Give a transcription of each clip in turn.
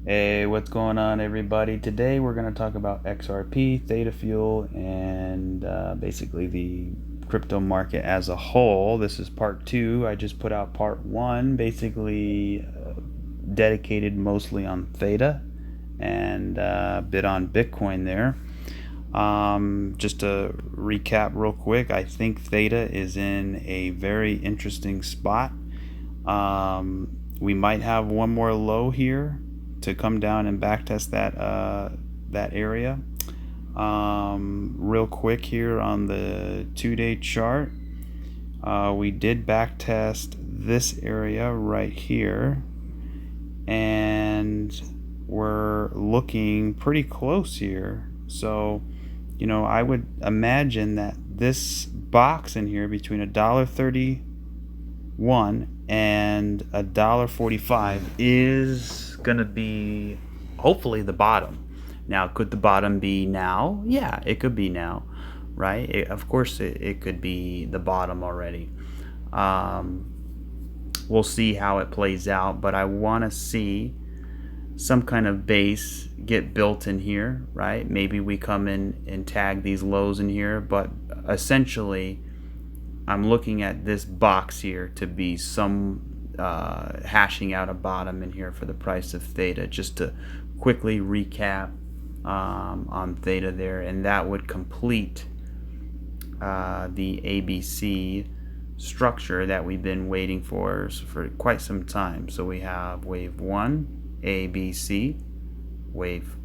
Hey, what's going on, everybody? Today we're going to talk about XRP, Theta Fuel, and basically the crypto market as a whole. This is part two. I just put out part one, basically dedicated mostly on Theta and a bit on Bitcoin there. Just to recap real quick, I think Theta is in a very interesting spot. We might have one more low here to come down and backtest that area. Real quick here on the 2-day chart, we did backtest this area right here, and we're looking pretty close here. So, I would imagine that this box in here between $1.31 and $1.45 is gonna be hopefully the bottom. Now, could the bottom be now? Yeah, it could be now, right? Of course it could be the bottom already. We'll see how it plays out, but I want to see some kind of base get built in here, right? Maybe we come in and tag these lows in here, but essentially I'm looking at this box here to be some hashing out a bottom in here for the price of Theta. Just to quickly recap on Theta there, and that would complete the ABC structure that we've been waiting for quite some time. So we have wave 1 ABC, wave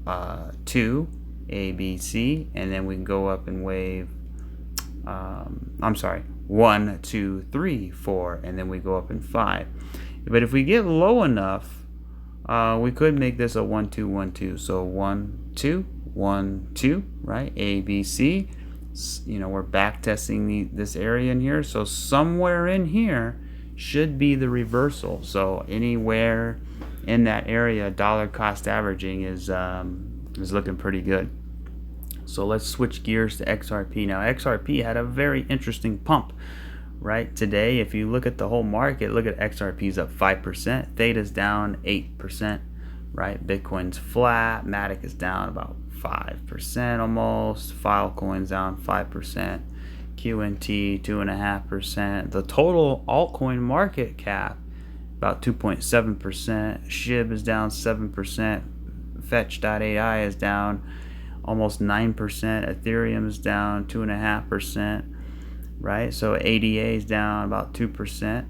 2 ABC, and then we can go up in wave 1, 2, 3, 4, and then we go up in 5. But if we get low enough, we could make this a 1 2 1 2. So 1 2 1 2, right? A B C. We're back testing this area in here, so somewhere in here should be the reversal. So anywhere in that area, dollar cost averaging is looking pretty good. So let's switch gears to XRP. Now, XRP had a very interesting pump, right? Today, if you look at the whole market, look at XRP's up 5%, Theta's down 8%, right? Bitcoin's flat, Matic is down about 5% almost, Filecoin's down 5%, QNT 2.5%. The total altcoin market cap about 2.7%, shib is down 7%, fetch.ai is down almost 9%, Ethereum is down 2.5%, right? So ADA is down about 2%.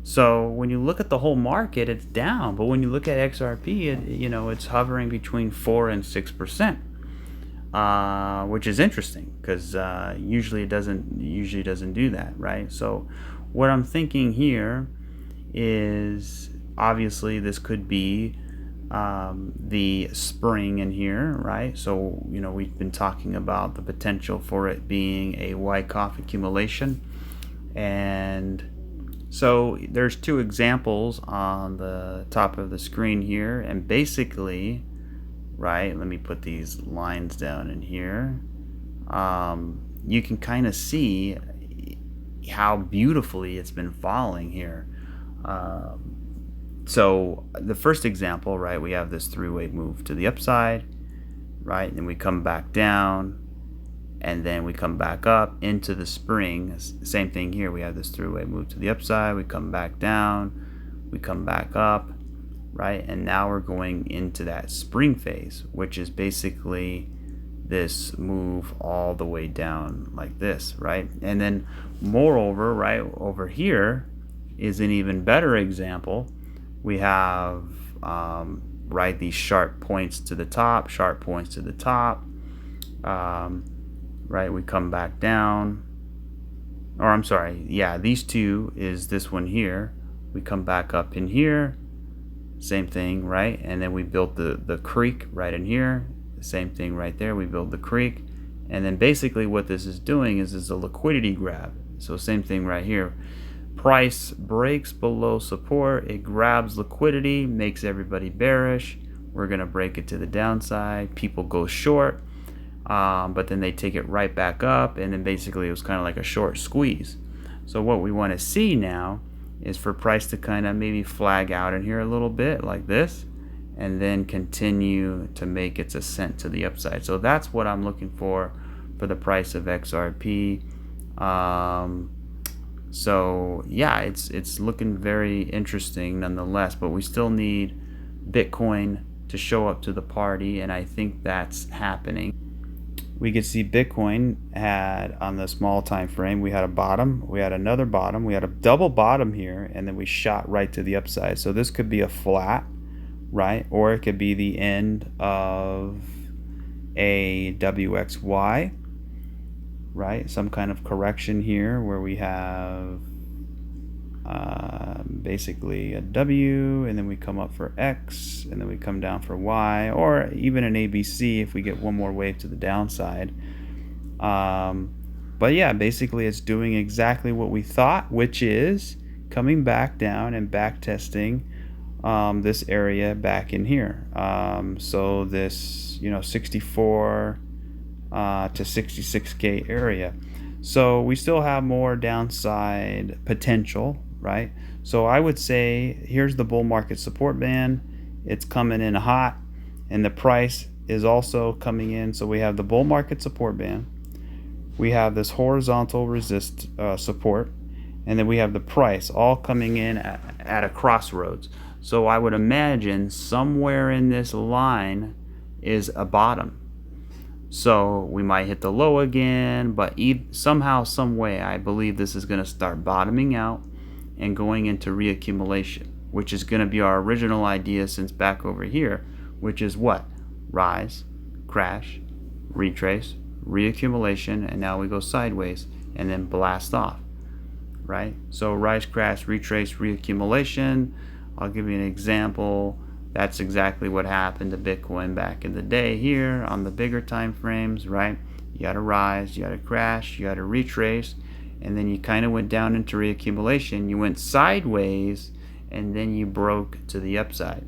So when you look at the whole market, it's down, but when you look at XRP, it's hovering between 4 and 6%, which is interesting because usually it doesn't do that, right? So what I'm thinking here is obviously this could be the spring in here, right? So we've been talking about the potential for it being a Wyckoff accumulation, and so there's two examples on the top of the screen here, and basically, right, let me put these lines down in here. You can kind of see how beautifully it's been falling here. So the first example, right, we have this three-way move to the upside, right, and we come back down, and then we come back up into the spring. Same thing here, we have this three-way move to the upside, we come back down, we come back up, right, and now we're going into that spring phase, which is basically this move all the way down like this, right? And then moreover, right, over here is an even better example. We have right, these sharp points to the top, right, we come back down, or I'm sorry, yeah, these two is this one here, we come back up in here, same thing, right, and then we built the creek right in here, same thing right there, we build the creek, and then basically what this is doing is a liquidity grab. So same thing right here, price breaks below support, it grabs liquidity, makes everybody bearish, we're gonna break it to the downside, people go short, but then they take it right back up, and then basically it was kind of like a short squeeze. So what we want to see now is for price to kind of maybe flag out in here a little bit like this, and then continue to make its ascent to the upside. So that's what I'm looking for the price of XRP. So yeah, it's looking very interesting nonetheless, but we still need Bitcoin to show up to the party, and I think that's happening. We could see Bitcoin had, on the small time frame, we had a bottom, we had another bottom, we had a double bottom here, and then we shot right to the upside. So this could be a flat, right? Or it could be the end of a WXY, right? Some kind of correction here where we have basically a W, and then we come up for X, and then we come down for Y, or even an ABC if we get one more wave to the downside. But yeah, basically it's doing exactly what we thought, which is coming back down and back testing this area back in here. So this, 64 to 66K area. So we still have more downside potential, right? So I would say here's the bull market support band. It's coming in hot, and the price is also coming in. So we have the bull market support band, we have this horizontal resist support, and then we have the price all coming in at a crossroads. So I would imagine somewhere in this line is a bottom. So we might hit the low again, but somehow, some way, I believe this is going to start bottoming out and going into reaccumulation, which is going to be our original idea since back over here, which is what? Rise, crash, retrace, reaccumulation, and now we go sideways and then blast off, right? So rise, crash, retrace, reaccumulation. I'll give you an example. That's exactly what happened to Bitcoin back in the day here on the bigger time frames, right? You had a rise, you had a crash, you had a retrace, and then you kind of went down into reaccumulation. You went sideways, and then you broke to the upside.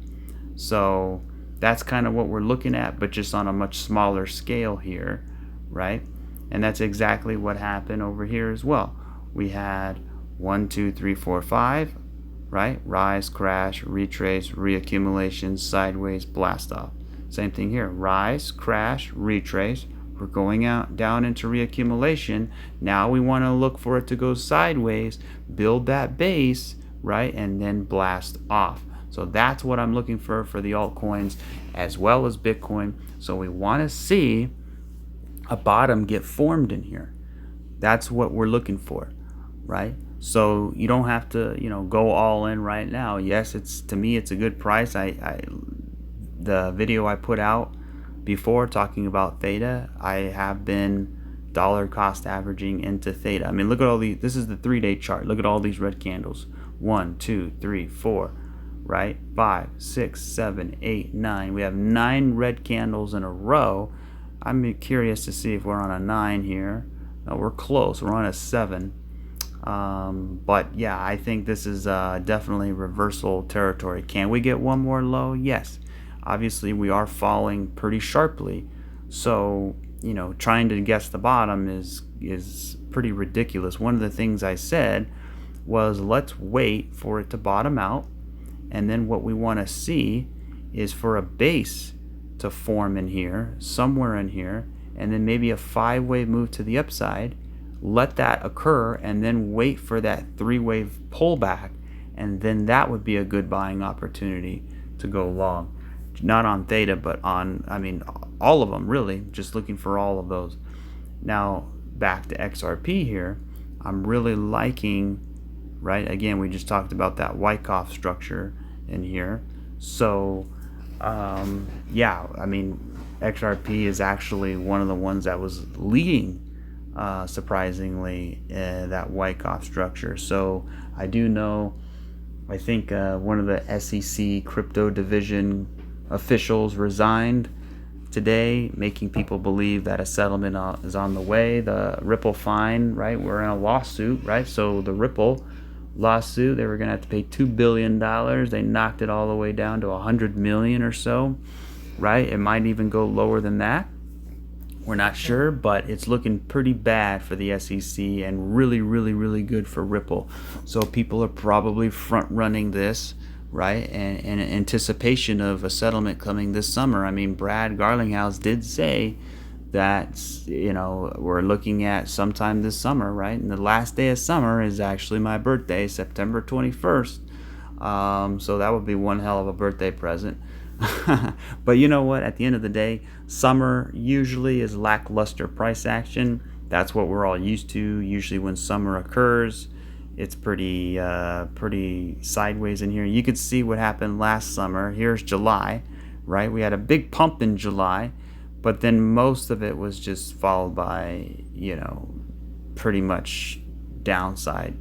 So that's kind of what we're looking at, but just on a much smaller scale here, right? And that's exactly what happened over here as well. We had 1, 2, 3, 4, 5. Right? Rise, crash, retrace, reaccumulation, sideways, blast off. Same thing here. Rise, crash, retrace. We're going out down into reaccumulation. Now we want to look for it to go sideways, build that base, right? And then blast off. So that's what I'm looking for the altcoins as well as Bitcoin. So we want to see a bottom get formed in here. That's what we're looking for, right? So you don't have to, go all in right now. Yes, to me it's a good price. The video I put out before talking about Theta, I have been dollar cost averaging into Theta. I mean, look at all these. This is the 3-day chart. Look at all these red candles. 1, 2, 3, 4, right? 5, 6, 7, 8, 9. We have 9 red candles in a row. I'm curious to see if we're on a 9 here. No, we're close. We're on a 7. But yeah, I think this is definitely reversal territory. Can we get one more low? Yes. Obviously, we are falling pretty sharply. So, trying to guess the bottom is pretty ridiculous. One of the things I said was let's wait for it to bottom out. And then what we want to see is for a base to form in here, somewhere in here, and then maybe a 5-wave move to the upside. Let that occur and then wait for that 3-wave pullback, and then that would be a good buying opportunity to go long. Not on Theta, but on, all of them really, just looking for all of those. Now back to XRP here, I'm really liking, right, again we just talked about that Wyckoff structure in here. So yeah, XRP is actually one of the ones that was leading surprisingly that Wyckoff structure. So I do know, I think one of the SEC crypto division officials resigned today, making people believe that a settlement is on the way. The Ripple fine, right? We're in a lawsuit, right? So the Ripple lawsuit, they were going to have to pay $2 billion. They knocked it all the way down to 100 million or so, right? It might even go lower than that. We're not sure, but it's looking pretty bad for the SEC and really, really, really good for Ripple. So people are probably front running this right? And in anticipation of a settlement coming this summer. I mean, Brad Garlinghouse did say that, you know, we're looking at sometime this summer, right? And the last day of summer is actually my birthday, September 21st. So that would be one hell of a birthday present. But you know what? At the end of the day, summer usually is lackluster price action. That's what we're all used to. Usually when summer occurs, it's pretty sideways in here. You could see what happened last summer. Here's July, right? We had a big pump in July, but then most of it was just followed by, you know, pretty much downside,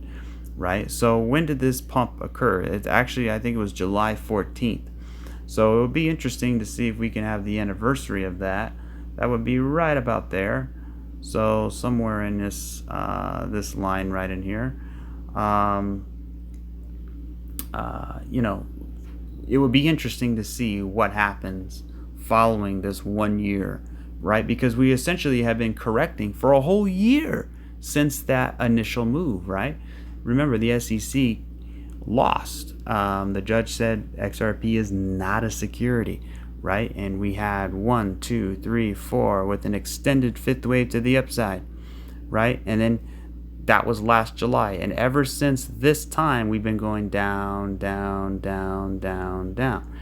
right? So when did this pump occur? It's actually, I think it was July 14th. So it would be interesting to see if we can have the anniversary of that. That would be right about there. So somewhere in this this line right in here. You know, it would be interesting to see what happens following this 1 year, right? Because we essentially have been correcting for a whole year since that initial move, right? Remember, the SEC lost. The judge said XRP is not a security, right? And we had 1, 2, 3, 4 with an extended fifth wave to the upside, right? And then that was last July, and ever since this time we've been going down, down, down, down, down.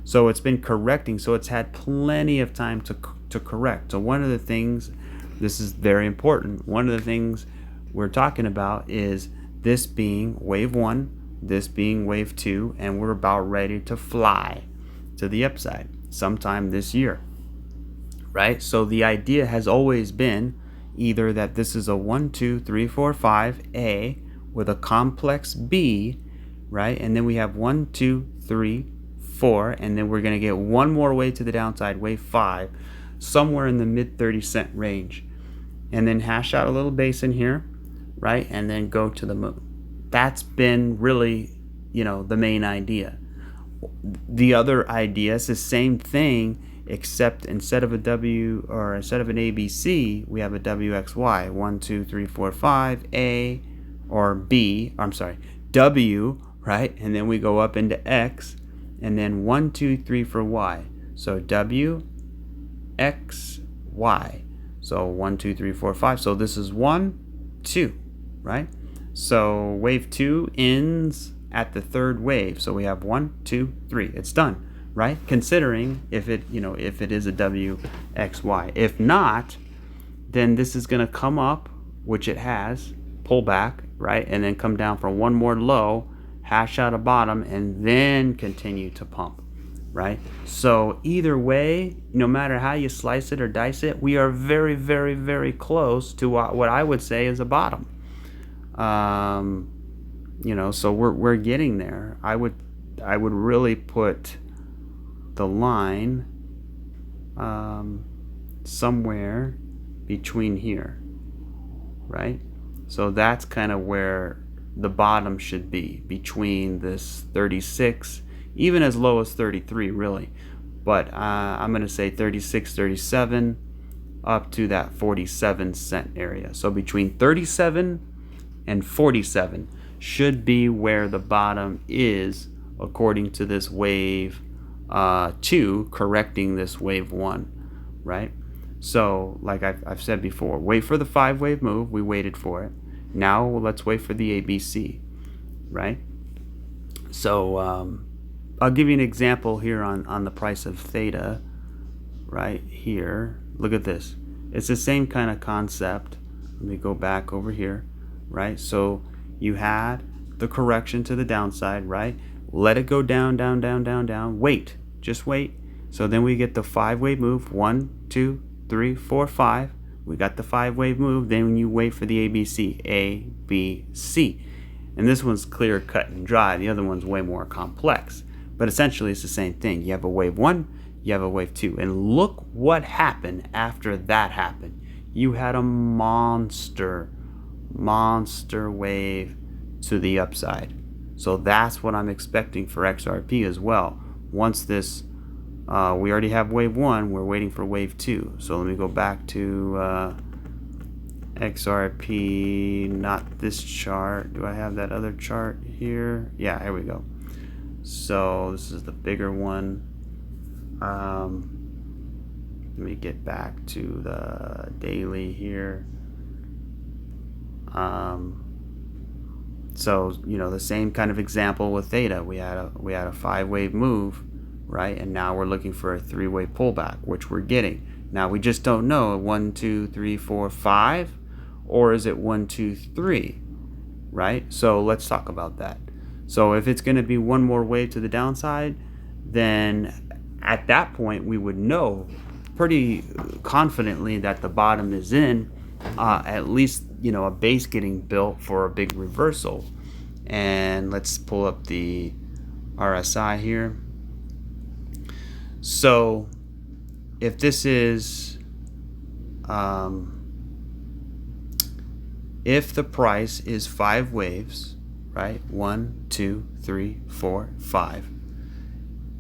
So it's been correcting, so it's had plenty of time to correct. So one of the things, this is very important, one of the things we're talking about is this being wave 1, this being wave 2, and we're about ready to fly to the upside sometime this year, right? So the idea has always been either that this is a 1, 2, 3, 4, 5 A with a complex B, right? And then we have 1, 2, 3, 4, and then we're going to get one more wave to the downside, wave 5, somewhere in the mid 30-cent range, and then hash out a little base in here, right? And then go to the moon. That's been really, you know, the main idea. The other idea is the same thing, except instead of a W, or instead of an ABC, we have a WXY. 1, 2, 3, 4, 5 A or B. I'm sorry, W, right? And then we go up into X, and then 1, 2, 3 for Y. So W, X, Y. So 1, 2, 3, 4, 5. So this is 1, 2, right? So wave 2 ends at the third wave. So we have 1, 2, 3. It's done, right? Considering if it, you know, if it is a WXY. If not, then this is going to come up, which it has, pull back, right? And then come down for one more low, hash out a bottom, and then continue to pump, right? So either way, no matter how you slice it or dice it, we are very, very, very close to what I would say is a bottom. You know, so we're getting there. I would really put the line somewhere between here, right? So that's kind of where the bottom should be, between this 36, even as low as 33 really, but I'm going to say 36, 37 up to that 47 cent area. So between 37 and 47 should be where the bottom is, according to this wave 2 correcting this wave 1, right? So like I've said before, wait for the 5 wave move. We waited for it. Now let's wait for the ABC, right? So I'll give you an example here on the price of Theta right here. Look at this. It's the same kind of concept. Let me go back over here, right? So you had the correction to the downside, right? Let it go down, down, down, down, down. Wait, just wait. So then we get the 5 wave move. 1, 2, 3, 4, 5. We got the 5 wave move. Then you wait for the ABC. A, B, C. And this one's clear, cut, and dry. The other one's way more complex. But essentially it's the same thing. You have a wave 1, you have a wave 2. And look what happened after that happened. You had a monster wave to the upside. So that's what I'm expecting for XRP as well. Once this, we already have wave 1, we're waiting for wave 2. So let me go back to XRP, not this chart. Do I have that other chart here? Yeah, here we go. So this is the bigger one. Let me get back to the daily here. So the same kind of example with Theta. We had a 5-wave move, right? And now we're looking for a 3-wave pullback, which we're getting. Now we just don't know 1, 2, 3, 4, 5, or is it 1, 2, 3, right? So let's talk about that. So if it's going to be one more wave to the downside, then at that point we would know pretty confidently that the bottom is in, at least a base getting built for a big reversal. And let's pull up the RSI here. So if this is if the price is 5 waves, right, 1, 2, 3, 4, 5,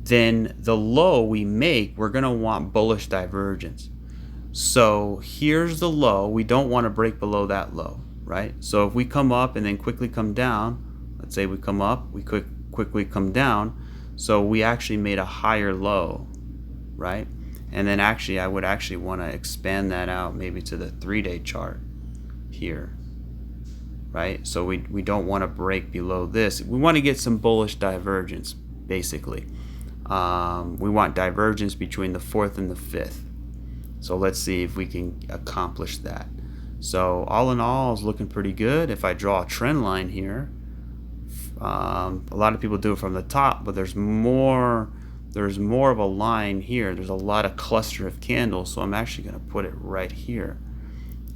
then the low we make, we're going to want bullish divergence. So here's the low. We don't want to break below that low, right? So if we come up and then quickly come down, let's say we come up, we quickly come down, so we actually made a higher low, right? And then actually I would actually want to expand that out maybe to the 3-day chart here, right? So we don't want to break below this. We want to get some bullish divergence, basically. We want divergence between the 4th and the 5th. So let's see if we can accomplish that. So all in all, it's looking pretty good. If I draw a trend line here, a lot of people do it from the top, but there's more of a line here. There's a lot of cluster of candles, so I'm actually going to put it right here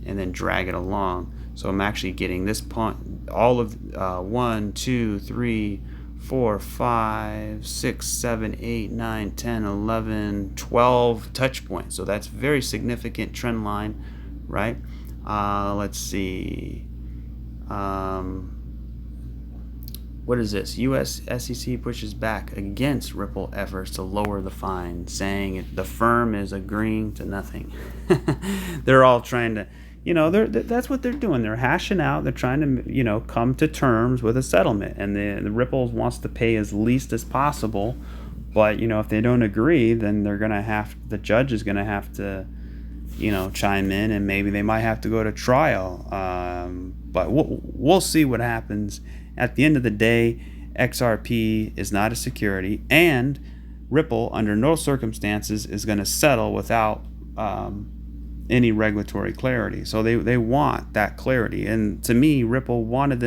and then drag it along. So I'm actually getting this point, all of 1, 2, 3, 4, 5, 6, 7, 8, 9, 10, 11, 12 touch points. So that's very significant trend line, right? Let's see. What is this? U.S. SEC pushes back against Ripple efforts to lower the fine, saying the firm is agreeing to nothing. They're all trying to, that's what they're doing. They're hashing out. They're trying to, come to terms with a settlement. And the Ripple wants to pay as least as possible. But, if they don't agree, then the judge is going to have to, chime in, and maybe they might have to go to trial. But we'll see what happens. At the end of the day, XRP is not a security, and Ripple, under no circumstances, is going to settle without any regulatory clarity. So they want that clarity. And to me, Ripple wanted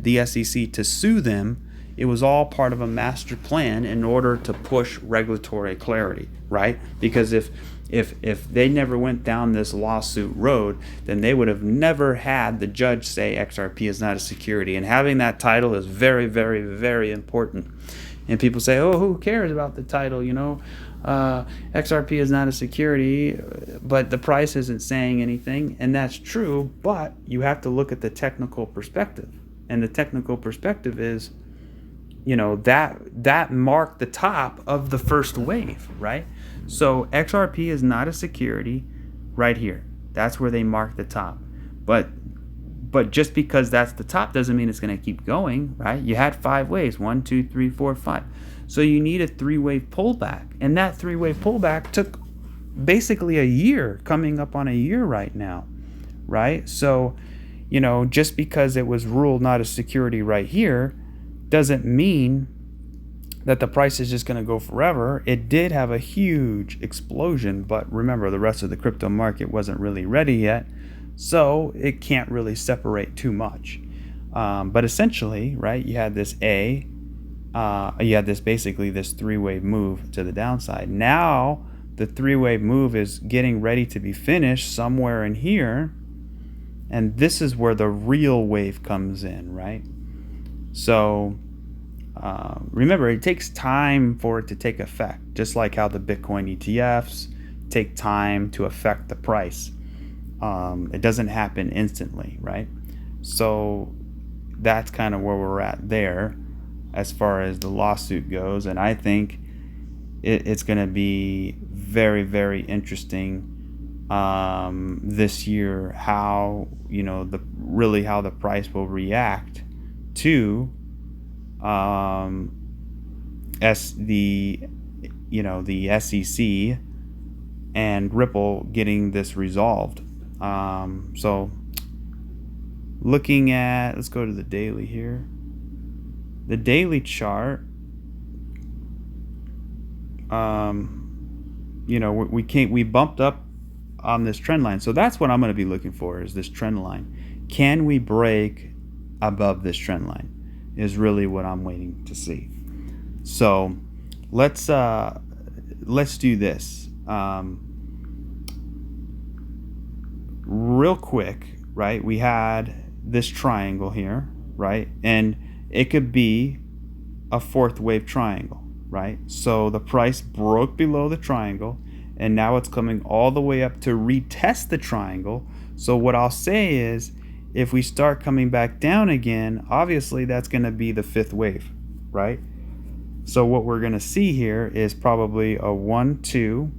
the SEC to sue them. It was all part of a master plan in order to push regulatory clarity, right? Because if they never went down this lawsuit road, then they would have never had the judge say XRP is not a security. And having that title is very, very, very important. And people say, oh, who cares about the title? XRP is not a security, but the price isn't saying anything. And that's true, but you have to look at the technical perspective. And the technical perspective is, that marked the top of the first wave, right? So XRP is not a security right here. That's where they mark the top. But just because that's the top doesn't mean it's going to keep going, right? You had 5 waves, 1, 2, 3, 4, 5. So you need a 3-wave pullback. And that 3-wave pullback took basically a year, coming up on a year right now, right? So, just because it was ruled not a security right here doesn't mean that the price is just going to go forever. It did have a huge explosion, but remember, the rest of the crypto market wasn't really ready yet, so it can't really separate too much. But essentially, right, you had this basically this 3-wave move to the downside. Now the 3-wave move is getting ready to be finished somewhere in here, and this is where the real wave comes in, right? So remember, it takes time for it to take effect, just like how the Bitcoin ETFs take time to affect the price. It doesn't happen instantly, right? So that's kind of where we're at there as far as the lawsuit goes. And I think it's going to be very, very interesting this year, how, how the price will react to the SEC and Ripple getting this resolved. So looking at, let's go to the daily here. The daily chart, we bumped up on this trend line. So that's what I'm going to be looking for, is this trend line. Can we break above this trend line is really what I'm waiting to see. So let's do this real quick, right? We had this triangle here, right? And it could be a fourth wave triangle, right? So the price broke below the triangle, and now it's coming all the way up to retest the triangle. So what I'll say is, if we start coming back down again, obviously that's going to be the fifth wave, right? So what we're going to see here is probably a 1, 2,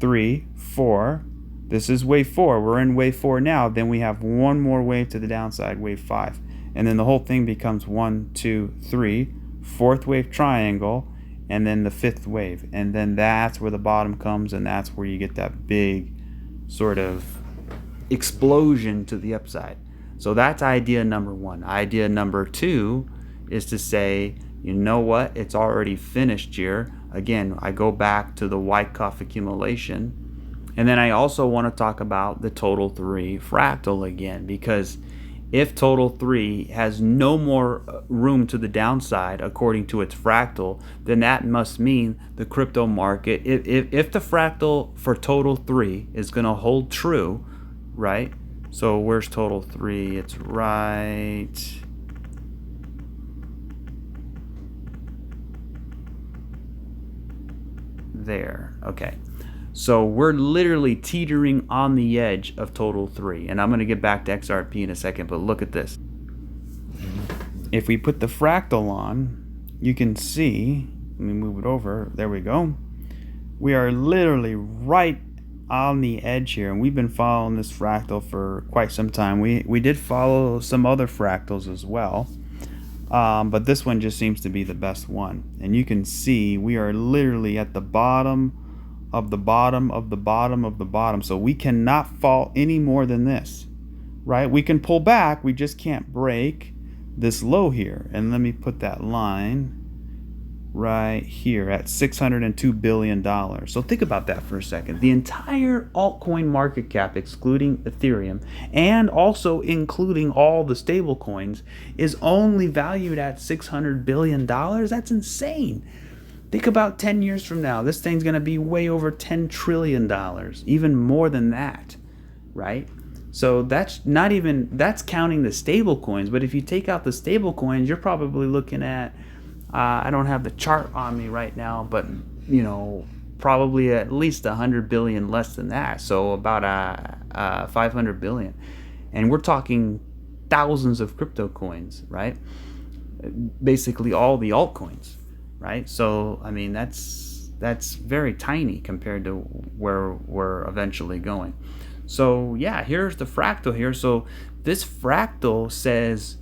3, 4. This is wave 4. We're in wave 4 now. Then we have one more wave to the downside, wave 5. And then the whole thing becomes 1, 2, 3, fourth wave triangle, and then the fifth wave. And then that's where the bottom comes, and that's where you get that big sort of explosion to the upside. So that's idea number 1. Idea number 2 is to say, you know what, it's already finished here. Again, I go back to the Wyckoff accumulation. And then I also want to talk about the total 3 fractal again, because if total 3 has no more room to the downside according to its fractal, then that must mean the crypto market, if the fractal for total 3 is going to hold true, right? So where's total 3? It's right there. Okay. So we're literally teetering on the edge of total 3. And I'm going to get back to XRP in a second, but look at this. If we put the fractal on, you can see, let me move it over. There we go. We are literally right on the edge here, and we've been following this fractal for quite some time. We did follow some other fractals as well, but this one just seems to be the best one. And you can see we are literally at the bottom of the bottom of the bottom of the bottom. So we cannot fall any more than this, right? We can pull back, we just can't break this low here. And let me put that line right here at $602 billion. So think about that for a second. The entire altcoin market cap, excluding Ethereum and also including all the stable coins, is only valued at $600 billion. That's insane. Think about 10 years from now, this thing's going to be way over $10 trillion, even more than that, right? So that's counting the stable coins. But if you take out the stable coins, you're probably looking at, I don't have the chart on me right now, but probably at least 100 billion less than that. So about 500 billion. And we're talking thousands of crypto coins, right? Basically all the altcoins. Right, so I mean that's very tiny compared to where we're eventually going. So yeah, here's the fractal here. So this fractal says,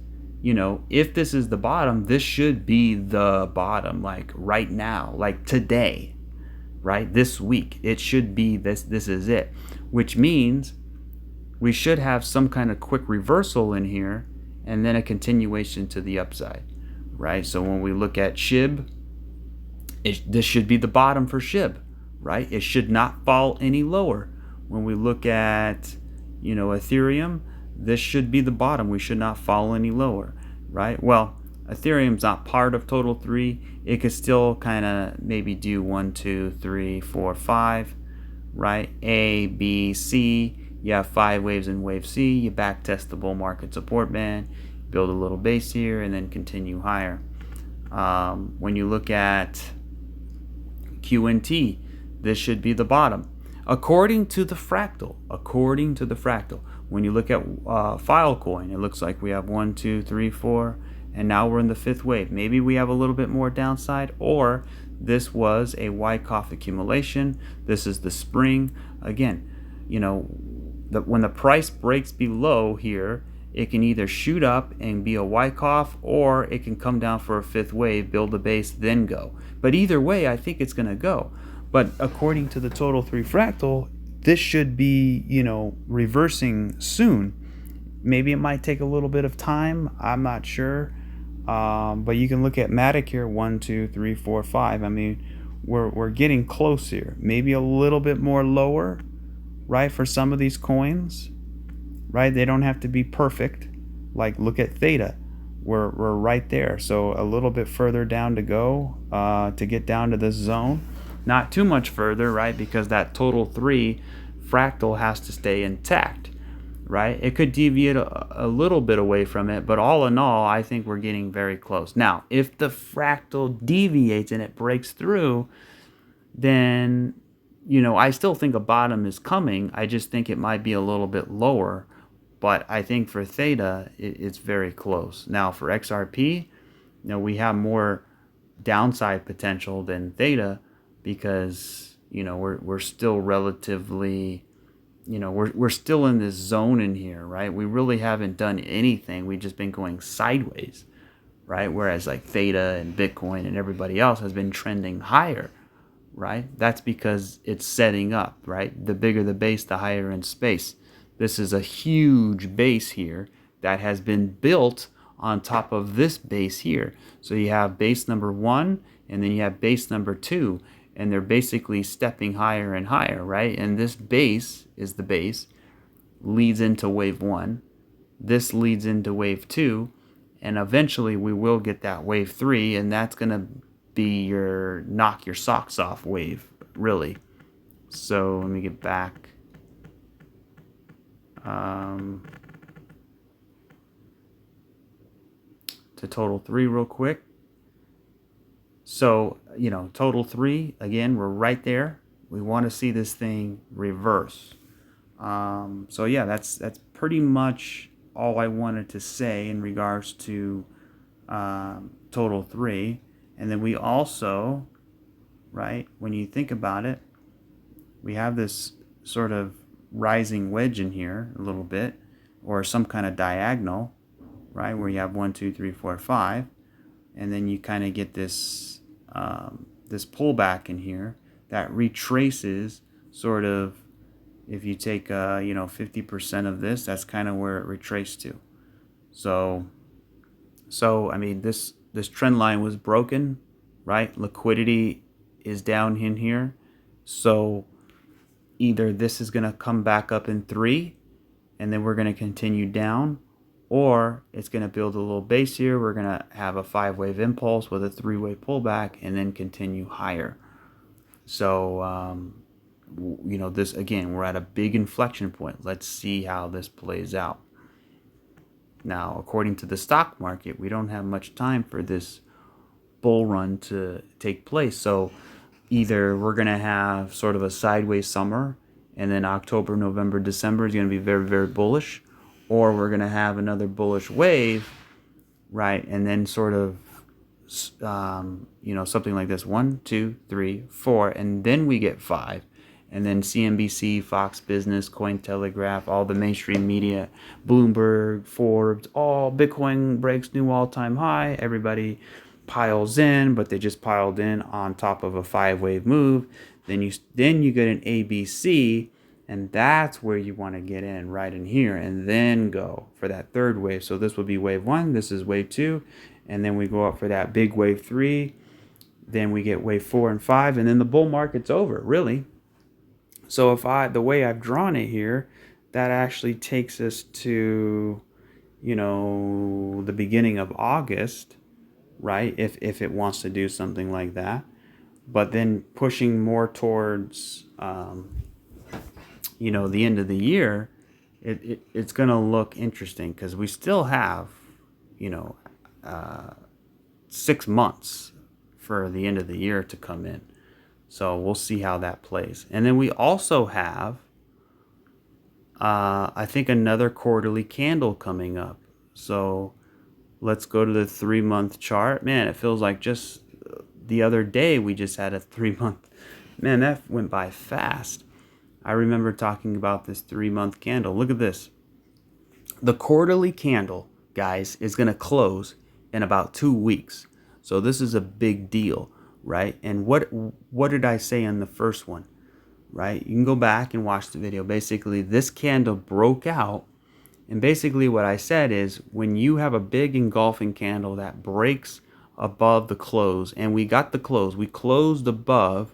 if this is the bottom, this should be the bottom, like right now, like today, right? This week, it should be this. This is it, which means we should have some kind of quick reversal in here, and then a continuation to the upside, right? So when we look at SHIB, this should be the bottom for SHIB, right? It should not fall any lower. When we look at, Ethereum, this should be the bottom. We should not fall any lower, right? Well, Ethereum's not part of total 3. It could still kind of maybe do 1, 2, 3, 4, 5, right? A, B, C. You have 5 waves in wave C. You back test the bull market support band, build a little base here, and then continue higher. When you look at QNT, this should be the bottom according to the fractal. When you look at Filecoin, it looks like we have 1, 2, 3, 4, and now we're in the 5th wave. Maybe we have a little bit more downside, or this was a Wyckoff accumulation. This is the spring. Again, when the price breaks below here, it can either shoot up and be a Wyckoff, or it can come down for a fifth wave, build a base, then go. But either way, I think it's going to go. But according to the total 3 fractal, this should be, reversing soon. Maybe it might take a little bit of time. I'm not sure. But you can look at Matic here, 1, 2, 3, 4, 5. I mean, we're getting close here. Maybe a little bit more lower, right, for some of these coins, right? They don't have to be perfect. Like, look at Theta. We're right there. So a little bit further down to go to get down to this zone. Not too much further, right? Because that total 3 fractal has to stay intact, right? It could deviate a little bit away from it, but all in all, I think we're getting very close. Now, if the fractal deviates and it breaks through, then, I still think a bottom is coming. I just think it might be a little bit lower, but I think for Theta, it's very close. Now, for XRP, we have more downside potential than Theta because, we're still relatively... we're still in this zone in here, right? We really haven't done anything. We've just been going sideways, right? Whereas like Theta and Bitcoin and everybody else has been trending higher, right? That's because it's setting up, right? The bigger the base, the higher in space. This is a huge base here that has been built on top of this base here. So you have base number 1, and then you have base number 2, and they're basically stepping higher and higher, right? And this base is the base, leads into wave 1. This leads into wave 2, and eventually we will get that wave 3, and that's going to be your knock your socks off wave, really. So let me get back. To total 3 real quick. So, total 3, again, we're right there. We want to see this thing reverse. So yeah, that's pretty much all I wanted to say in regards to total 3. And then we also, right, when you think about it, we have this sort of rising wedge in here a little bit, or some kind of diagonal, right, where you have 1, 2, 3, 4, 5, and then you kind of get this this pullback in here that retraces sort of. If you take 50% of this, that's kind of where it retraced to. So I mean, this trend line was broken, right? Liquidity is down in here, so either this is going to come back up in 3, and then we're going to continue down, or it's going to build a little base here. We're going to have a 5-wave impulse with a 3-wave pullback, and then continue higher. So this, again, we're at a big inflection point. Let's see how this plays out. Now, according to the stock market, we don't have much time for this bull run to take place. So either we're going to have sort of a sideways summer, and then October, November, December is going to be very, very bullish, or we're going to have another bullish wave, right? And then sort of, something like this, 1, 2, 3, 4, and then we get 5. And then CNBC, Fox Business, Cointelegraph, all the mainstream media, Bloomberg, Forbes, all Bitcoin breaks new all-time high. Everybody piles in, but they just piled in on top of a 5-wave move. Then you get an ABC, and that's where you want to get in, right in here, and then go for that 3rd wave. So this would be wave 1, this is wave 2, and then we go up for that big wave 3. Then we get wave 4 and 5, and then the bull market's over, really. So the way I've drawn it here, that actually takes us to, the beginning of August, right? If it wants to do something like that, but then pushing more towards, the end of the year, it's going to look interesting because we still have, 6 months for the end of the year to come in. So we'll see how that plays. And then we also have, I think, another quarterly candle coming up. So let's go to the 3-month chart. Man, it feels like just the other day we just had a 3-month. Man, that went by fast. I remember talking about this 3-month candle. Look at this. The quarterly candle, guys, is going to close in about 2 weeks. So this is a big deal, right? And what did I say in the first one, right? You can go back and watch the video. Basically, this candle broke out. And basically what I said is when you have a big engulfing candle that breaks above the close, and we got the close. We closed above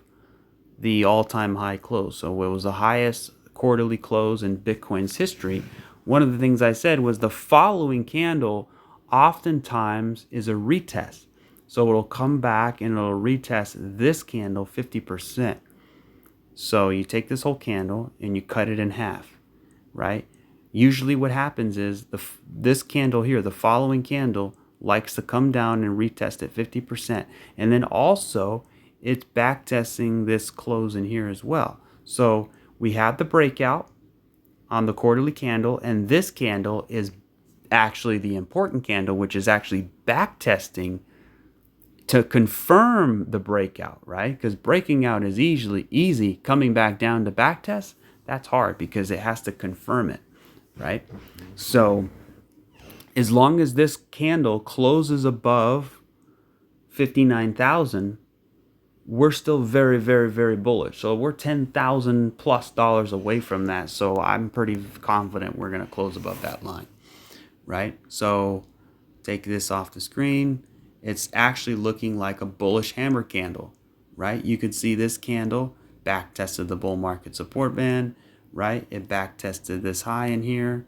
the all-time high close. So it was the highest quarterly close in Bitcoin's history. One of the things I said was the following candle oftentimes is a retest. So it'll come back and it'll retest this candle 50%. So you take this whole candle and you cut it in half, right? Usually what happens is this candle here, the following candle, likes to come down and retest at 50%. And then also it's back testing this close in here as well. So we have the breakout on the quarterly candle, and this candle is actually the important candle, which is actually back testing to confirm the breakout, right? Because breaking out is easy. Coming back down to back test, that's hard because it has to confirm it, right? So as long as this candle closes above 59,000, we're still very, very, very bullish. So we're $10,000 plus away from that. So I'm pretty confident we're going to close above that line, right? So take this off the screen. It's actually looking like a bullish hammer candle, right? You could see this candle back tested the bull market support band, right? It back tested this high in here,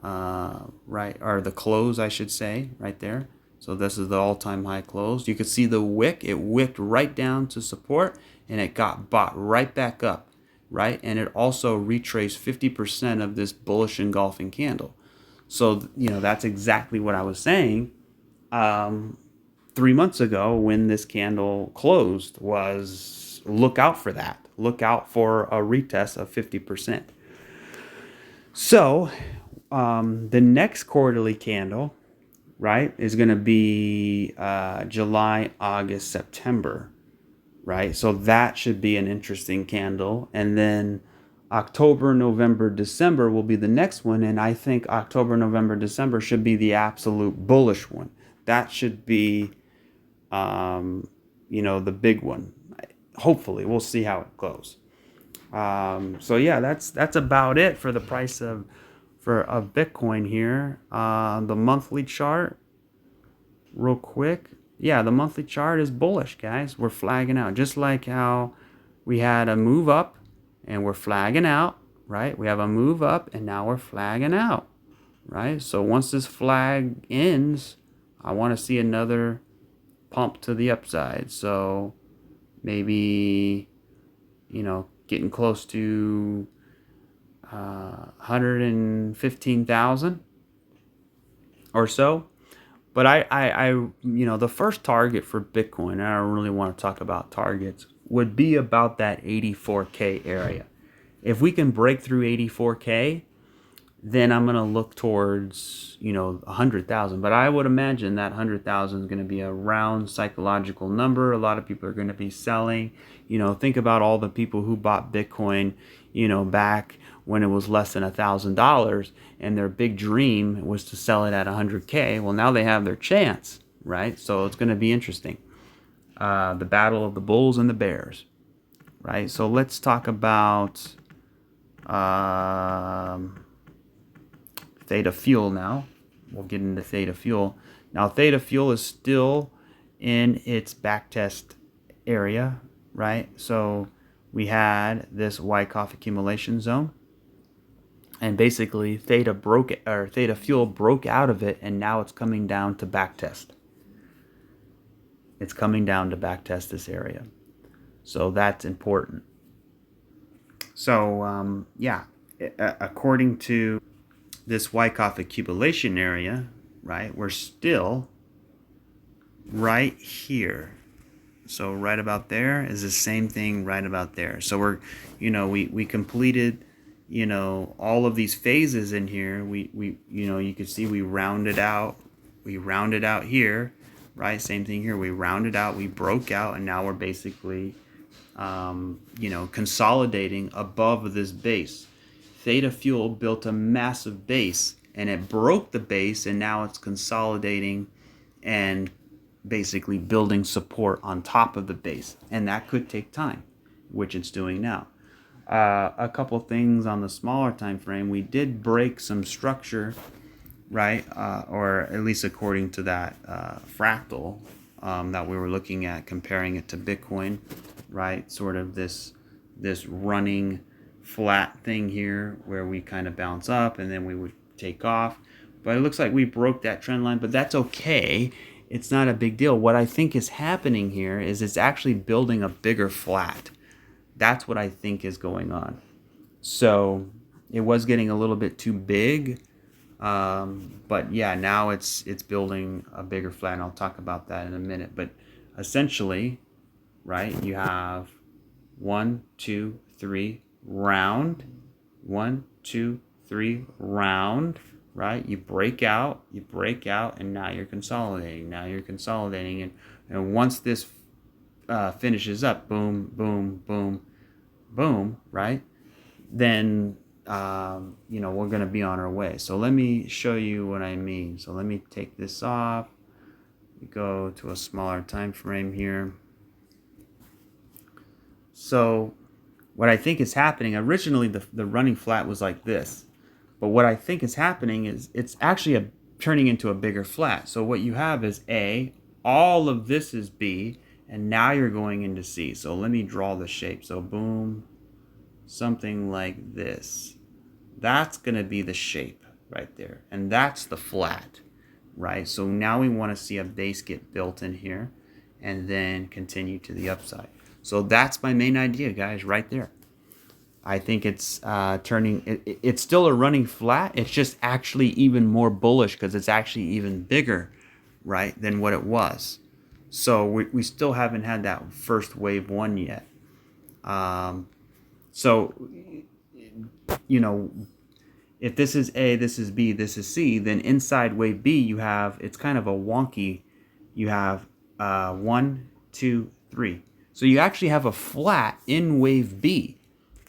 right? Or the close, I should say, right there. So this is the all-time high close. You could see the wick. It wicked right down to support, and it got bought right back up, right? And it also retraced 50% of this bullish engulfing candle. So, that's exactly what I was saying 3 months ago when this candle closed was look out for that. Look out for a retest of 50%. So the next quarterly candle, right, is going to be July, August, September, right? So that should be an interesting candle. And then October, November, December will be the next one. And I think October, November, December should be the absolute bullish one. That should be, the big one. Hopefully, we'll see how it goes. So yeah, that's about it for the price of Bitcoin here. The monthly chart, real quick. Yeah, the monthly chart is bullish, guys. We're flagging out, just like how we had a move up and we're flagging out, right? We have a move up and now we're flagging out, right? So once this flag ends, I want to see another pump to the upside. So maybe, getting close to 115,000 or so. But I the first target for Bitcoin, and I don't really want to talk about targets, would be about that 84K area. If we can break through 84K, then I'm going to look towards, 100,000. But I would imagine that 100,000 is going to be a round psychological number. A lot of people are going to be selling. Think about all the people who bought Bitcoin, back when it was less than $1,000, and their big dream was to sell it at 100K. Well, now they have their chance, right? So it's going to be interesting. The battle of the bulls and the bears, right? So let's talk about Theta Fuel now. We'll get into Theta Fuel. Now, Theta Fuel is still in its backtest area, right? So we had this Wyckoff accumulation zone. And basically, Theta Fuel broke out of it, and now it's coming down to backtest. It's coming down to backtest this area. So that's important. So, according to this Wyckoff accumulation area, right, we're still right here. So right about there is the same thing right about there. So we're, we completed, all of these phases in here. We you can see we rounded out here, right? Same thing here. We rounded out, we broke out, and now we're basically, consolidating above this base. Theta Fuel built a massive base and it broke the base, and now it's consolidating and basically building support on top of the base, and that could take time, which it's doing now. A couple things on the smaller time frame, we did break some structure, right? Or at least according to that fractal that we were looking at, comparing it to Bitcoin, right? Sort of this running flat thing here where we kind of bounce up and then we would take off. But it looks like we broke that trend line, but that's okay. It's not a big deal. What I think is happening here is it's actually building a bigger flat. That's what I think is going on. So it was getting a little bit too big. But yeah, now it's building a bigger flat, and I'll talk about that in a minute. But essentially, right, you have 1, 2, 3 round, 1, 2, 3 round, right? You break out, and now you're consolidating. And once this finishes up, boom, boom, boom, boom, right? Then we're going to be on our way. So let me show you what I mean. So let me take this off. We go to a smaller time frame here. So what I think is happening, originally the running flat was like this. But what I think is happening is it's actually turning into a bigger flat. So what you have is A, all of this is B, and now you're going into C. So let me draw the shape. So boom, something like this. That's going to be the shape right there. And that's the flat, right? So now we want to see a base get built in here and then continue to the upside. So that's my main idea, guys, right there. I think it's it's still a running flat. It's just actually even more bullish because it's actually even bigger, right, than what it was. So we still haven't had that first wave one yet. So, if this is A, this is B, this is C, then inside wave B, it's kind of a wonky, you have 1, 2, 3. So you actually have a flat in wave B.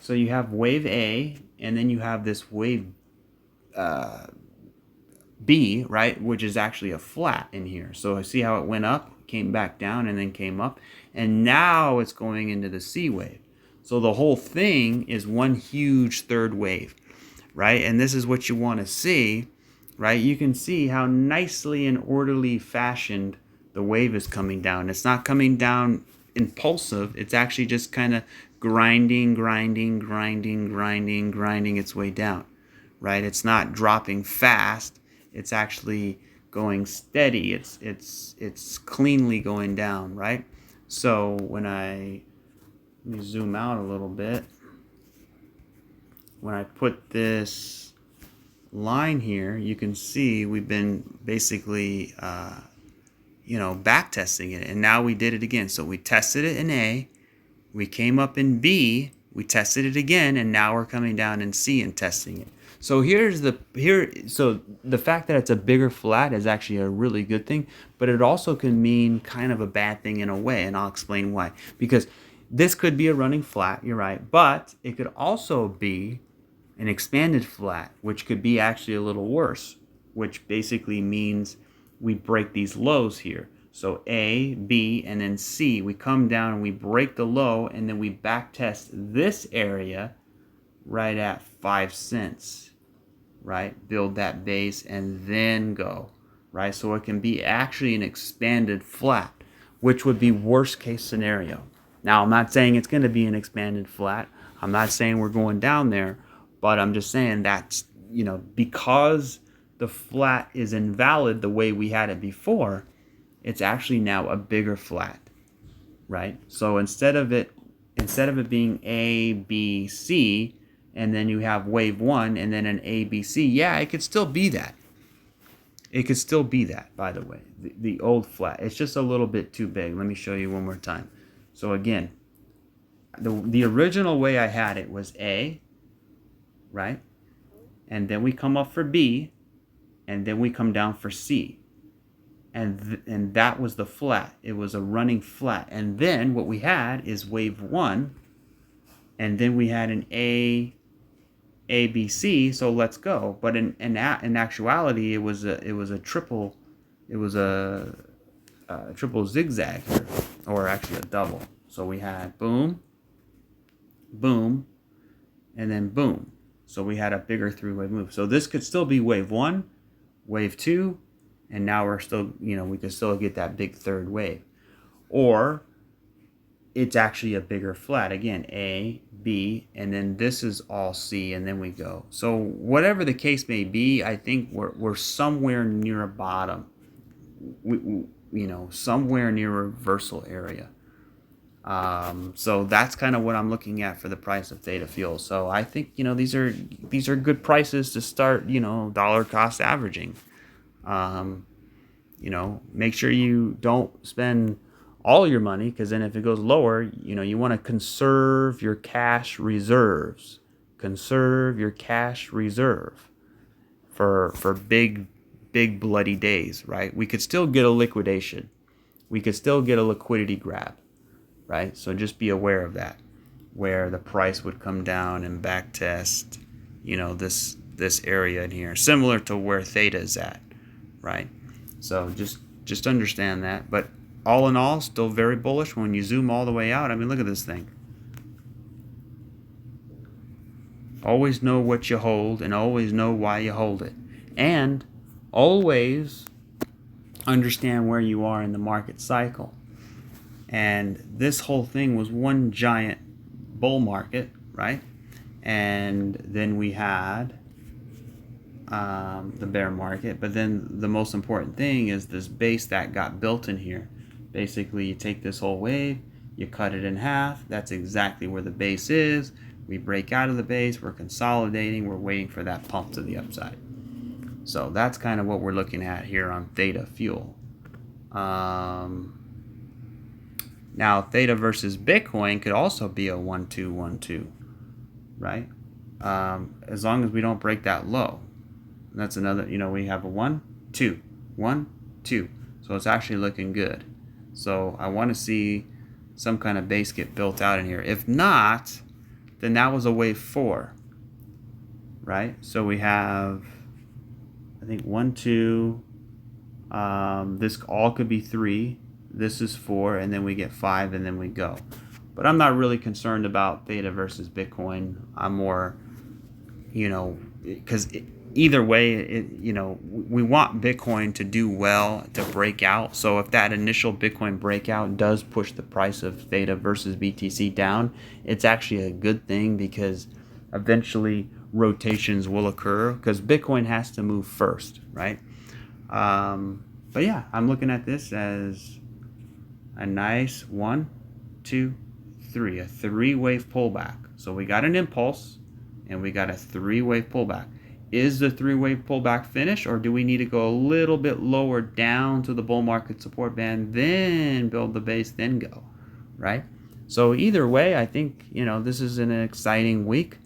So you have wave A, and then you have this wave B, right, which is actually a flat in here. So see how it went up, came back down, and then came up, and now it's going into the C wave. So the whole thing is one huge third wave, right? And this is what you want to see, right? You can see how nicely and orderly fashioned the wave is coming down. It's not coming down impulsive. It's actually just kind of grinding its way down, right? It's not dropping fast. It's actually going steady. It's cleanly going down, right? So let me zoom out a little bit. When I put this line here, you can see we've been basically, back testing it. And now we did it again. So we tested it in A. We came up in B. We tested it again. And now we're coming down in C and testing it. So so the fact that it's a bigger flat is actually a really good thing. But it also can mean kind of a bad thing in a way. And I'll explain why. Because this could be a running flat, you're right, but it could also be an expanded flat, which could be actually a little worse, which basically means we break these lows here. So A, B, and then C, we come down and we break the low, and then we back test this area right at 5 cents, right? Build that base and then go, right? So it can be actually an expanded flat, which would be worst case scenario. Now, I'm not saying it's going to be an expanded flat. I'm not saying we're going down there, but I'm just saying that's, because the flat is invalid the way we had it before, it's actually now a bigger flat, right? So instead of it being A, B, C, and then you have wave one and then an A, B, C, yeah, it could still be that. It could still be that, by the way, the old flat. It's just a little bit too big. Let me show you one more time. So again, the original way I had it was A, right? And then we come up for B, and then we come down for C. And that was the flat. It was a running flat. And then what we had is wave one, and then we had an A, ABC, so let's go. But in actuality, it was a triple triple zigzag here, or actually a double. So we had boom, boom, and then boom. So we had a bigger three-wave move. So this could still be wave 1, wave 2, and now we're still, we could still get that big third wave. Or it's actually a bigger flat. Again, A, B, and then this is all C, and then we go. So whatever the case may be, I think we're somewhere near a bottom. Somewhere near reversal area. So that's kind of what I'm looking at for the price of Theta Fuel. So I think these are good prices to start dollar cost averaging. Make sure you don't spend all your money, because then if it goes lower, you want to conserve your cash reserves. Conserve your cash reserve for big bloody days, right? We could still get a liquidation. We could still get a liquidity grab, right? So just be aware of that, where the price would come down and back test, this area in here, similar to where Theta is at, right? So just understand that. But all in all, still very bullish when you zoom all the way out. I mean, look at this thing. Always know what you hold, and always know why you hold it. And always understand where you are in the market cycle. And this whole thing was one giant bull market, right? And then we had the bear market. But then the most important thing is this base that got built in here. Basically, you take this whole wave, you cut it in half. That's exactly where the base is. We break out of the base, we're consolidating, we're waiting for that pump to the upside. So that's kind of what we're looking at here on Theta Fuel. Now, Theta versus Bitcoin could also be a 1-2-1-2, right? As long as we don't break that low. That's another, we have a 1-2, 1-2. So it's actually looking good. So I want to see some kind of base get built out in here. If not, then that was a wave 4, right? So we have, I think 1, 2, this all could be 3, this is 4, and then we get 5, and then we go. But I'm not really concerned about Theta versus Bitcoin. I'm more, because either way, we want Bitcoin to do well, to break out. So if that initial Bitcoin breakout does push the price of Theta versus BTC down, it's actually a good thing, because eventually rotations will occur, because Bitcoin has to move first, right? But yeah, I'm looking at this as a nice 1, 2, 3, a 3-wave pullback. So we got an impulse and we got a 3-wave pullback. Is the 3-wave pullback finished, or do we need to go a little bit lower down to the bull market support band, then build the base, then go, right? So either way, I think, this is an exciting week.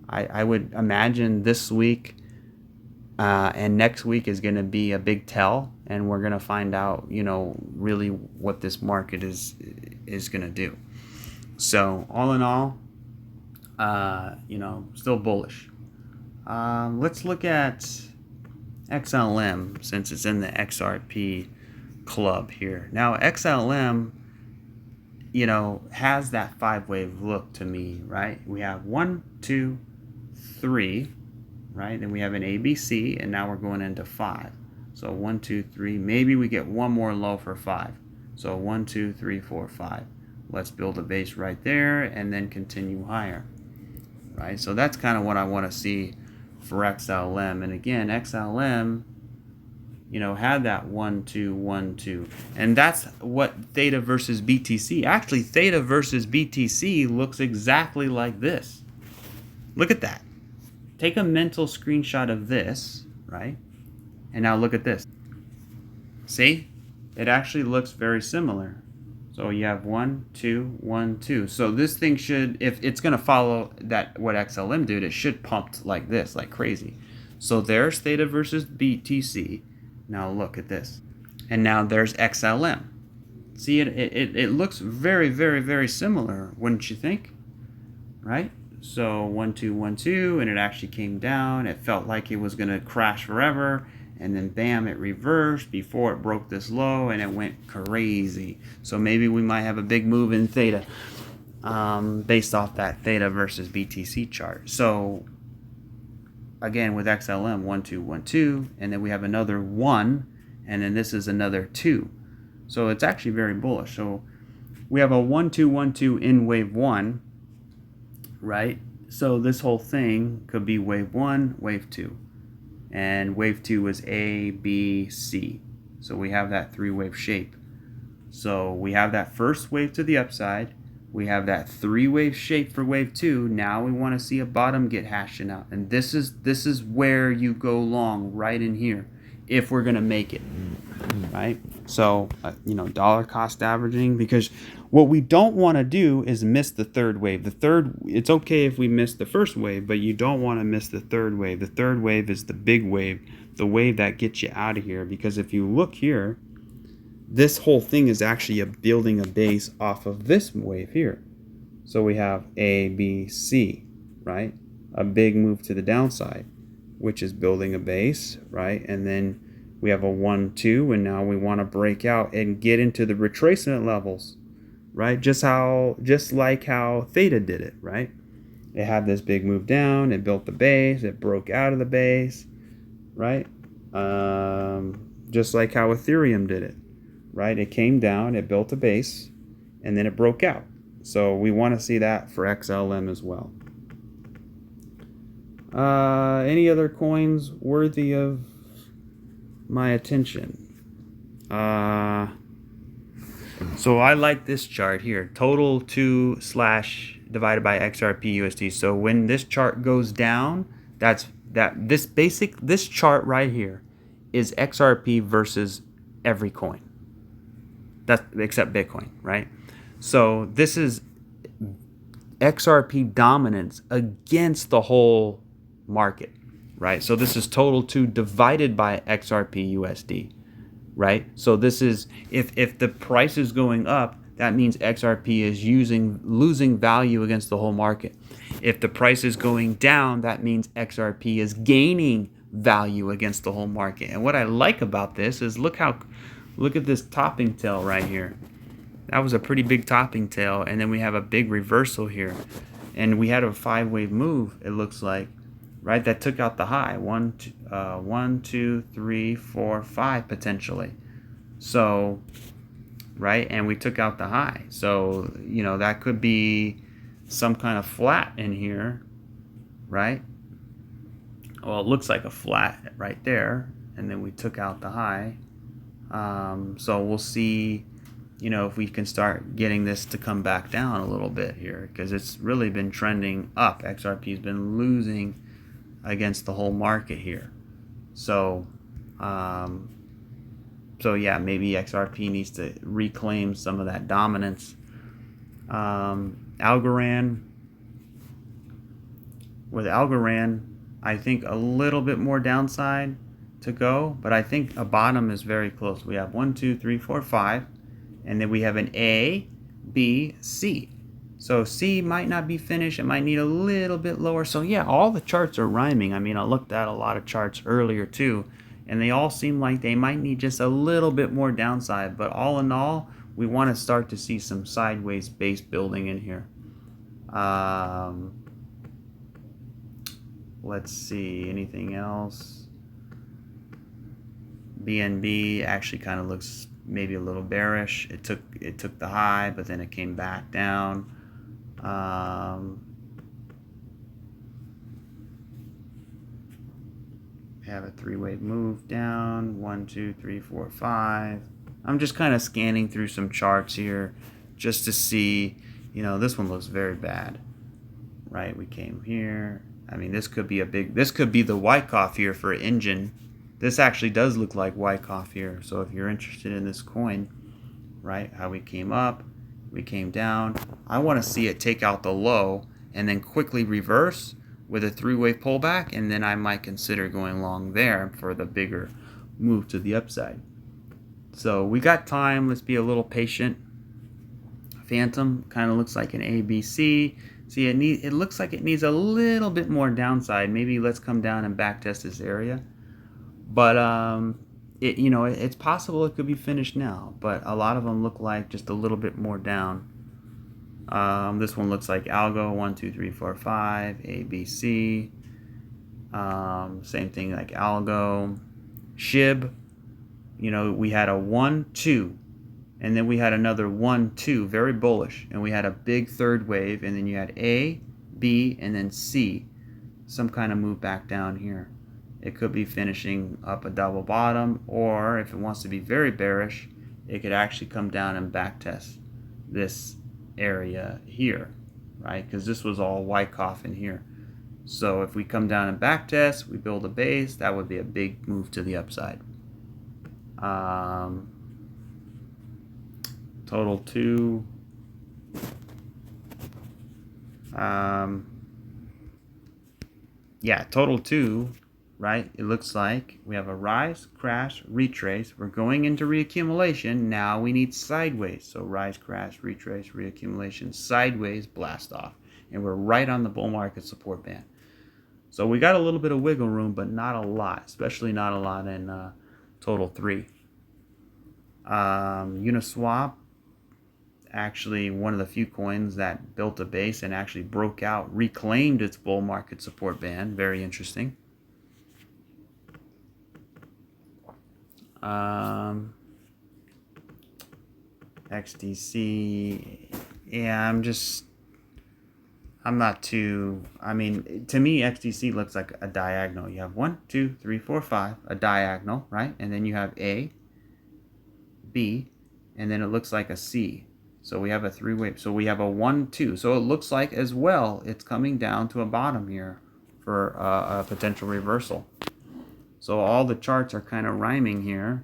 I would imagine this week and next week is going to be a big tell, and we're going to find out, really what this market is going to do. So all in all, still bullish. Let's look at XLM, since it's in the XRP club here. Now XLM, has that 5-wave look to me, right? We have 1, 2, 3, right? Then we have an ABC, and now we're going into 5. So 1, 2, 3. Maybe we get one more low for 5. So 1, 2, 3, 4, 5. Let's build a base right there and then continue higher, right? So that's kind of what I want to see for XLM. And again, XLM, had that 1, 2, 1, 2. And that's what Theta versus BTC. Actually, Theta versus BTC looks exactly like this. Look at that. Take a mental screenshot of this, right? And now look at this. See? It actually looks very similar. So you have 1, 2, 1, 2. So this thing should, if it's going to follow that what XLM did, it should pump like this, like crazy. So there's Theta versus BTC. Now look at this. And now there's XLM. See, it looks very, very, very similar, wouldn't you think? Right? So 1 2 1 2, and it actually came down. It felt like it was gonna crash forever, and then bam, it reversed before it broke this low, and it went crazy. So maybe we might have a big move in Theta, based off that Theta versus BTC chart. So again, with XLM, 1 2 1 2, and then we have another 1, and then this is another 2. So it's actually very bullish. So we have a 1 2 1 2 in wave 1, right? So this whole thing could be wave 1, wave 2. And wave 2 is A, B, C. So we have that 3-wave shape. So we have that first wave to the upside. We have that 3-wave shape for wave 2. Now we want to see a bottom get hashing out. And this is where you go long, right in here, if we're going to make it, right? So, dollar cost averaging, because what we don't want to do is miss the third wave. It's okay if we miss the first wave, but you don't want to miss the third wave. The third wave is the big wave, the wave that gets you out of here. Because if you look here, this whole thing is actually building a base off of this wave here. So we have A, B, C, right? A big move to the downside, which is building a base, right? And then we have a 1 2, and now we want to break out and get into the retracement levels, right? Just like how Theta did it, right? It had this big move down, it built the base, it broke out of the base, right? Just like how Ethereum did it, right? It came down, it built a base, and then it broke out. So we want to see that for XLM as well. Any other coins worthy of my attention? So I like this chart here, total 2 / divided by XRP USD. So when this chart goes down, this chart right here is XRP versus every coin. That's except Bitcoin, right? So this is XRP dominance against the whole market, right? So this is total 2 divided by XRP USD, right? So this is, if the price is going up, that means XRP is losing value against the whole market. If the price is going down, that means XRP is gaining value against the whole market. And what I like about this is look at this topping tail right here. That was a pretty big topping tail, and then we have a big reversal here, and we had a 5-wave move, it looks like, right? That took out the high. 1 2 3 4 5 potentially. So, right, and we took out the high. So that could be some kind of flat in here, right? Well, it looks like a flat right there, and then we took out the high. So we'll see, if we can start getting this to come back down a little bit here, because it's really been trending up. XRP has been losing against the whole market here. So, yeah, maybe XRP needs to reclaim some of that dominance. Algorand, with Algorand, I think a little bit more downside to go, but I think a bottom is very close. We have 1 2 3 4 5, and then we have an A, B, C. So C might not be finished. It might need a little bit lower. So yeah, all the charts are rhyming. I mean, I looked at a lot of charts earlier too, and they all seem like they might need just a little bit more downside. But all in all, we want to start to see some sideways base building in here. Let's see, anything else? BNB actually kind of looks maybe a little bearish. It took the high, but then it came back down. Have a 3-wave move down. 1 2 3 4 5. I'm just kind of scanning through some charts here just to see, this one looks very bad, right? We came here. I mean, this could be the Wyckoff here for Engine. This actually does look like Wyckoff here. So if you're interested in this coin, right, how we came up, we came down. I want to see it take out the low and then quickly reverse with a 3-wave pullback, and then I might consider going long there for the bigger move to the upside. So we got time. Let's be a little patient. Phantom kind of looks like an ABC. See, it looks like it needs a little bit more downside. Maybe let's come down and back test this area. But it's possible it could be finished now, but a lot of them look like just a little bit more down. This one looks like algo 1 2 3 4 5 ABC. Same thing like algo. Shib, we had a 1 2, and then we had another 1 2, very bullish, and we had a big third wave, and then you had A, B, and then C, some kind of move back down here. It could be finishing up a double bottom, or if it wants to be very bearish, it could actually come down and back test this area here, right? Because this was all Wyckoff in here. So if we come down and back test, we build a base, that would be a big move to the upside. Total 2. Yeah, total 2, right? It looks like we have a rise, crash, retrace. We're going into reaccumulation. Now we need sideways. So rise, crash, retrace, reaccumulation, sideways, blast off. And we're right on the bull market support band. So we got a little bit of wiggle room, but not a lot, especially not a lot in total 3. Uniswap, actually one of the few coins that built a base and actually broke out, reclaimed its bull market support band. Very interesting. XDC, yeah, I'm not too, to me, XDC looks like a diagonal. You have 1, 2, 3, 4, 5, a diagonal, right? And then you have A, B, and then it looks like a C. So we have a 3-way, so we have a 1, 2. So it looks like as well, it's coming down to a bottom here for a potential reversal. So all the charts are kind of rhyming here.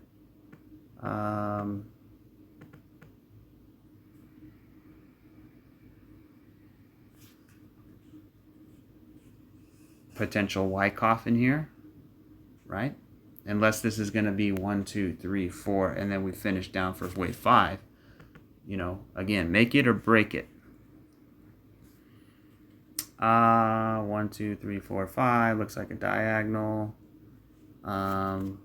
Potential Wyckoff in here, right? Unless this is going to be 1, 2, 3, 4, and then we finish down for wave 5. Again, make it or break it. 1, 2, 3, 4, 5 looks like a diagonal. I'm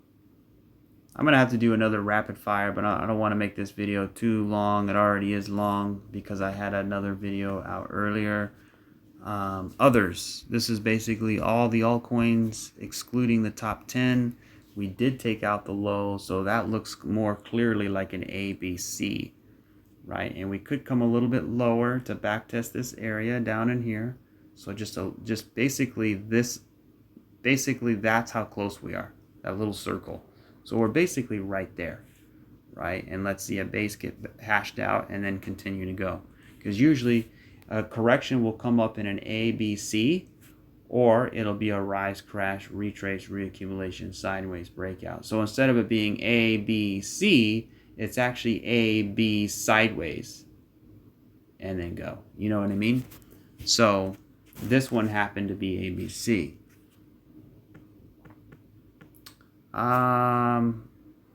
gonna have to do another rapid fire, but I don't want to make this video too long. It already is long because I had another video out earlier. Others, this is basically all the altcoins excluding the top 10. We did take out the low, so that looks more clearly like an ABC, right? And we could come a little bit lower to backtest this area down in here. So just basically that's how close we are, that little circle. So we're basically right there, right? And let's see a base get hashed out and then continue to go, because usually a correction will come up in an ABC, or it'll be a rise, crash, retrace, reaccumulation, sideways, breakout. So instead of it being A, B, C, it's actually A, B, sideways, and then go. You know what I mean? So this one happened to be ABC.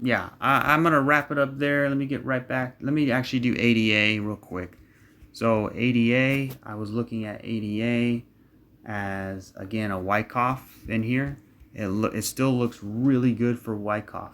Yeah, I'm going to wrap it up there. Let me get right back. Let me actually do ADA real quick. So ADA, I was looking at ADA as, again, a Wyckoff in here. It still looks really good for Wyckoff.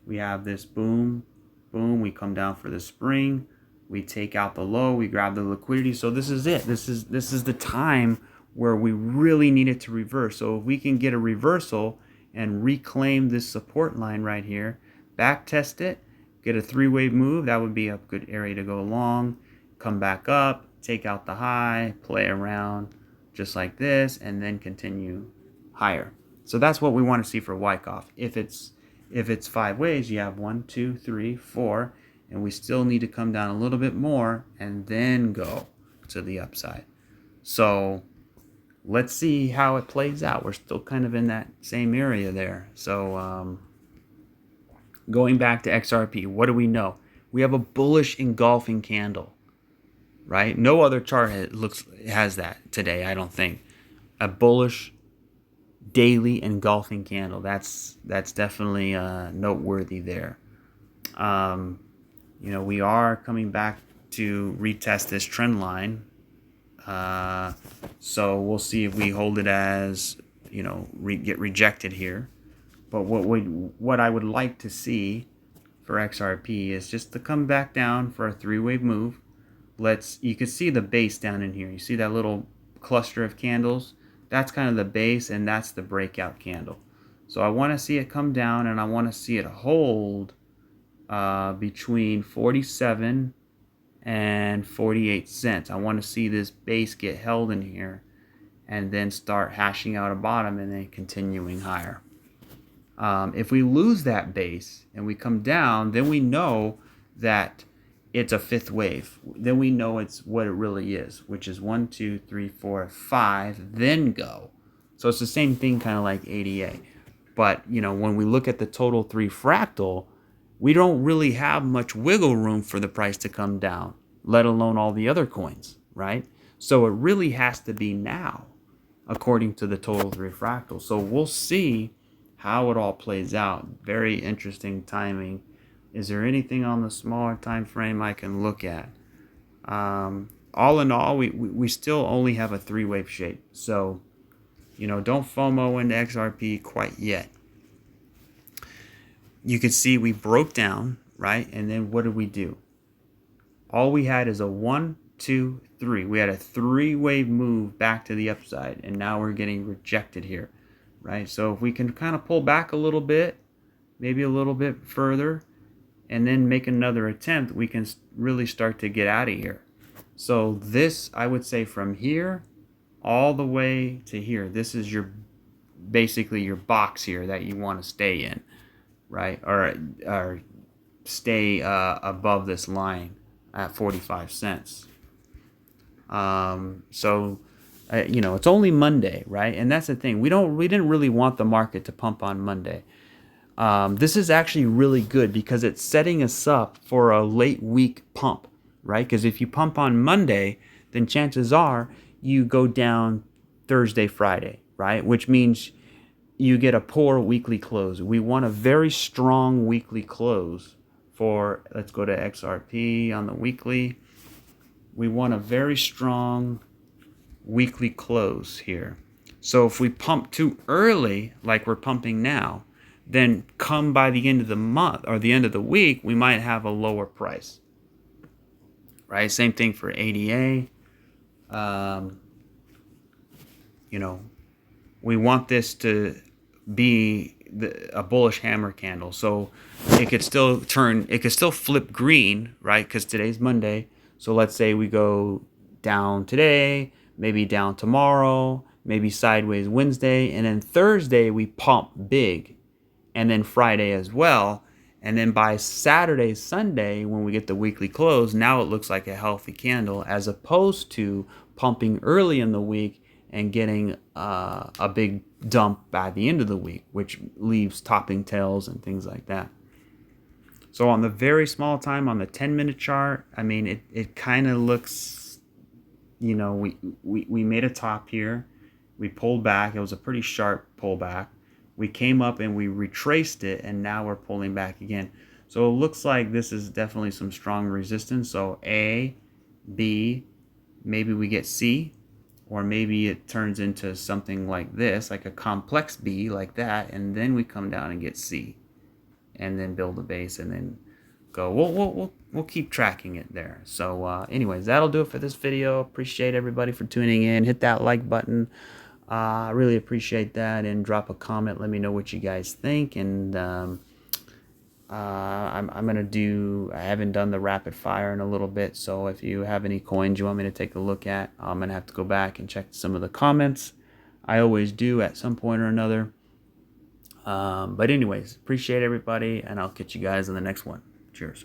We have this boom, boom. We come down for the spring. We take out the low. We grab the liquidity. So this is it. This is the time where we really need it to reverse. So if we can get a reversal and reclaim this support line right here, back test it, get a 3-wave move, that would be a good area to go long. Come back up, take out the high, play around just like this, and then continue higher. So that's what we want to see for Wyckoff. If it's 5 ways, you have 1, 2, 3, 4, and we still need to come down a little bit more and then go to the upside. So let's see how it plays out. We're still kind of in that same area there. So going back to XRP, what do we know? We have a bullish engulfing candle, right? No other chart has that today, I don't think. A bullish daily engulfing candle. That's definitely noteworthy there. We are coming back to retest this trend line. So we'll see if we hold it as, you know, get rejected here. But what I would like to see for XRP is just to come back down for a 3-wave move. You can see the base down in here. You see that little cluster of candles? That's kind of the base, and that's the breakout candle. So I want to see it come down, and I want to see it hold between 47 and 48 cents. I want to see this base get held in here and then start hashing out a bottom and then continuing higher. If we lose that base and we come down, then we know that it's a 5th wave. Then we know it's what it really is, which is 1, 2, 3, 4, 5, then go. So it's the same thing kind of like ADA. But, you know, when we look at the total 3 fractal, we don't really have much wiggle room for the price to come down, let alone all the other coins, right? So it really has to be now, according to the total 3 fractal. So we'll see how it all plays out. Very interesting timing. Is there anything on the smaller time frame I can look at? All in all, we still only have a 3-wave shape. So, you know, don't FOMO into XRP quite yet. You can see we broke down, right? And then what did we do? All we had is a 1, 2, 3. We had a 3-wave move back to the upside, and now we're getting rejected here, right? So if we can kind of pull back a little bit, maybe a little bit further, and then make another attempt, we can really start to get out of here. So this, I would say, from here all the way to here, this is your basically your box here that you want to stay in, right? Or stay above this line at 45 cents. So you know, it's only Monday, right? And that's the thing. We didn't really want the market to pump on Monday. This is actually really good because it's setting us up for a late week pump, right? Because if you pump on Monday, then chances are you go down Thursday, Friday, right? Which means you get a poor weekly close. We want a very strong weekly close for, let's go to XRP on the weekly. We want a very strong weekly close here. So if we pump too early, like we're pumping now, then come by the end of the month or the end of the week, we might have a lower price, right? Same thing for ADA. You know, we want this to be a bullish hammer candle. So it could still flip green, right? Because today's Monday. So let's say we go down today, maybe down tomorrow, maybe sideways Wednesday, and then Thursday we pump big, and then Friday as well. And then by Saturday, Sunday, when we get the weekly close, now it looks like a healthy candle, as opposed to pumping early in the week and getting a big dump by the end of the week, which leaves topping tails and things like that. So on the very small time, on the 10-minute chart, I mean, it kind of looks, you know, we made a top here. We pulled back. It was a pretty sharp pullback. We came up and we retraced it, and now we're pulling back again. So it looks like this is definitely some strong resistance. So A, B, maybe we get C, or maybe it turns into something like this, like a complex B like that, and then we come down and get C, and then build a base and then go. We'll keep tracking it there. So anyways, that'll do it for this video. Appreciate everybody for tuning in. Hit that like button. I really appreciate that, and drop a comment. Let me know what you guys think. And I'm gonna do. I haven't done the rapid fire in a little bit, so if you have any coins you want me to take a look at, I'm gonna have to go back and check some of the comments. I always do at some point or another. But anyways, appreciate everybody, and I'll catch you guys in the next one. Cheers.